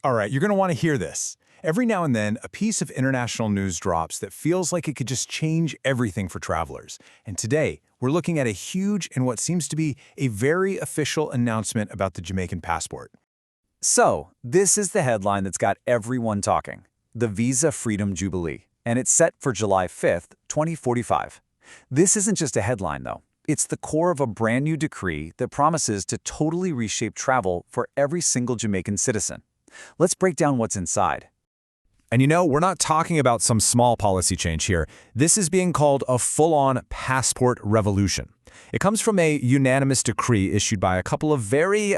All right, you're going to want to hear this. Every now and then, a piece of international news drops that feels like it could just change everything for travelers. And today, we're looking at a huge and what seems to be a very official announcement about the Jamaican passport. So, this is the headline that's got everyone talking. The Visa Freedom Jubilee. And it's set for July 5th, 2045. This isn't just a headline, though. It's the core of a brand new decree that promises to totally reshape travel for every single Jamaican citizen. Let's break down what's inside. And you know, we're not talking about some small policy change here. This is being called a full-on passport revolution. It comes from a unanimous decree issued by a couple of very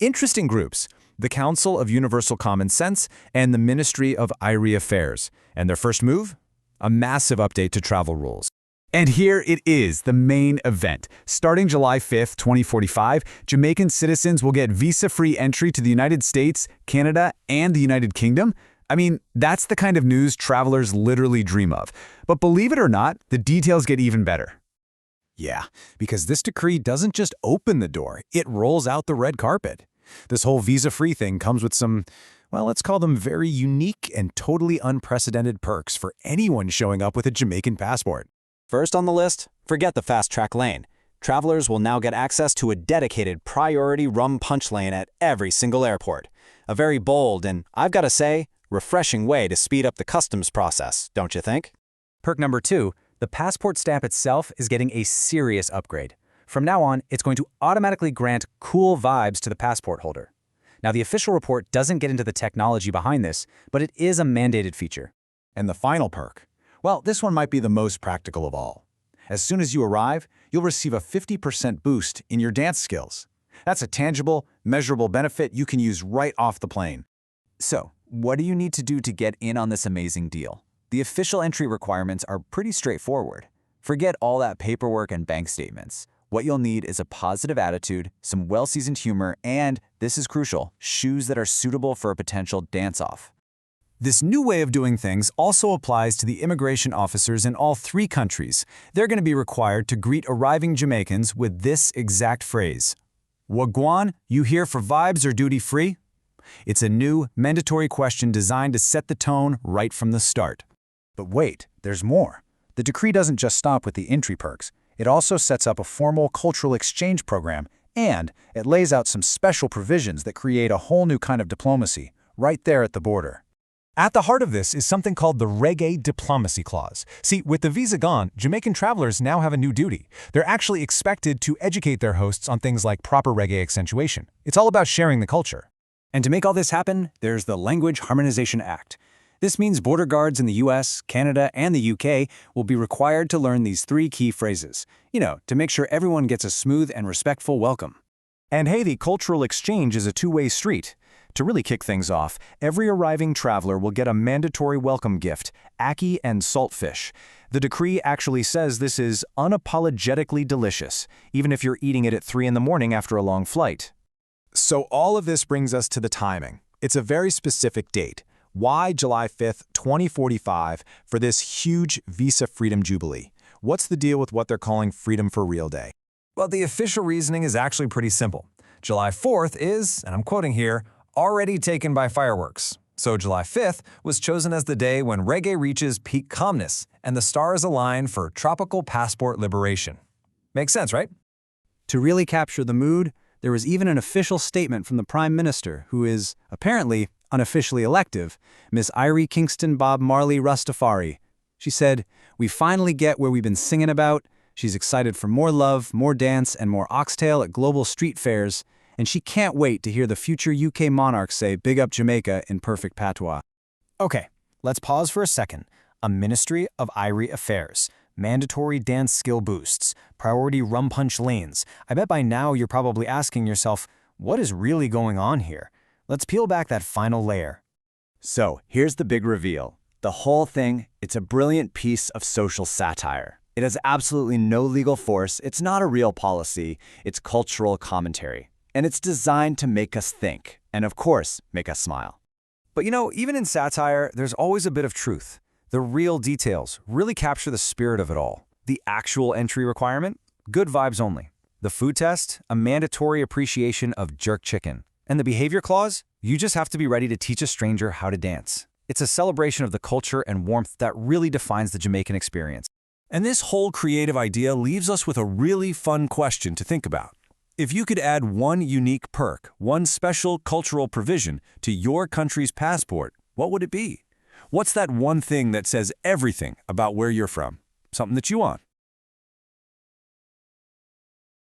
interesting groups, the Council of Universal Common Sense and the Ministry of Irish Affairs. And their first move? A massive update to travel rules. And here it is, the main event. Starting July 5th, 2045, Jamaican citizens will get visa-free entry to the United States, Canada, and the United Kingdom. I mean, that's the kind of news travelers literally dream of. But believe it or not, the details get even better. Yeah, because this decree doesn't just open the door, it rolls out the red carpet. This whole visa-free thing comes with some, well, let's call them very unique and totally unprecedented perks for anyone showing up with a Jamaican passport. First on the list, forget the fast-track lane. Travelers will now get access to a dedicated priority rum punch lane at every single airport. A very bold and, I've got to say, refreshing way to speed up the customs process, don't you think? Perk number 2, the passport stamp itself is getting a serious upgrade. From now on, it's going to automatically grant cool vibes to the passport holder. Now, the official report doesn't get into the technology behind this, but it is a mandated feature. And the final perk? Well, this one might be the most practical of all. As soon as you arrive, you'll receive a 50% boost in your dance skills. That's a tangible, measurable benefit you can use right off the plane. So, what do you need to do to get in on this amazing deal? The official entry requirements are pretty straightforward. Forget all that paperwork and bank statements. What you'll need is a positive attitude, some well-seasoned humor, and, this is crucial, shoes that are suitable for a potential dance-off. This new way of doing things also applies to the immigration officers in all 3 countries. They're going to be required to greet arriving Jamaicans with this exact phrase. "Wagwan, you here for vibes or duty free?" It's a new, mandatory question designed to set the tone right from the start. But wait, there's more. The decree doesn't just stop with the entry perks. It also sets up a formal cultural exchange program, and it lays out some special provisions that create a whole new kind of diplomacy, right there at the border. At the heart of this is something called the Reggae Diplomacy Clause. See, with the visa gone, Jamaican travelers now have a new duty. They're actually expected to educate their hosts on things like proper reggae accentuation. It's all about sharing the culture. And to make all this happen, there's the Language Harmonization Act. This means border guards in the US, Canada, and the UK will be required to learn these 3 key phrases, to make sure everyone gets a smooth and respectful welcome. And hey, the cultural exchange is a two-way street. To really kick things off, every arriving traveler will get a mandatory welcome gift, ackee and saltfish. The decree actually says this is unapologetically delicious, even if you're eating it at 3 in the morning after a long flight. So all of this brings us to the timing. It's a very specific date. Why July 5th, 2045 for this huge Visa Freedom Jubilee? What's the deal with what they're calling Freedom for Real Day? Well, the official reasoning is actually pretty simple. July 4th is, and I'm quoting here, already taken by fireworks. So July 5th was chosen as the day when reggae reaches peak calmness and the stars align for tropical passport liberation. Makes sense, right? To really capture the mood, there was even an official statement from the Prime Minister, who is, apparently, unofficially elective, Miss Irie Kingston Bob Marley Rastafari. She said, "We finally get where we've been singing about." She's excited for more love, more dance, and more oxtail at global street fairs, and she can't wait to hear the future UK monarch say "Big up Jamaica" in perfect patois. Okay, let's pause for a second. A Ministry of Irish Affairs, mandatory dance skill boosts, priority rum punch lanes. I bet by now you're probably asking yourself, what is really going on here? Let's peel back that final layer. So, here's the big reveal. The whole thing, it's a brilliant piece of social satire. It has absolutely no legal force, it's not a real policy, it's cultural commentary. And it's designed to make us think, and of course, make us smile. But even in satire, there's always a bit of truth. The real details really capture the spirit of it all. The actual entry requirement? Good vibes only. The food test? A mandatory appreciation of jerk chicken. And the behavior clause? You just have to be ready to teach a stranger how to dance. It's a celebration of the culture and warmth that really defines the Jamaican experience. And this whole creative idea leaves us with a really fun question to think about. If you could add one unique perk, one special cultural provision to your country's passport, what would it be? What's that one thing that says everything about where you're from? Something that you want.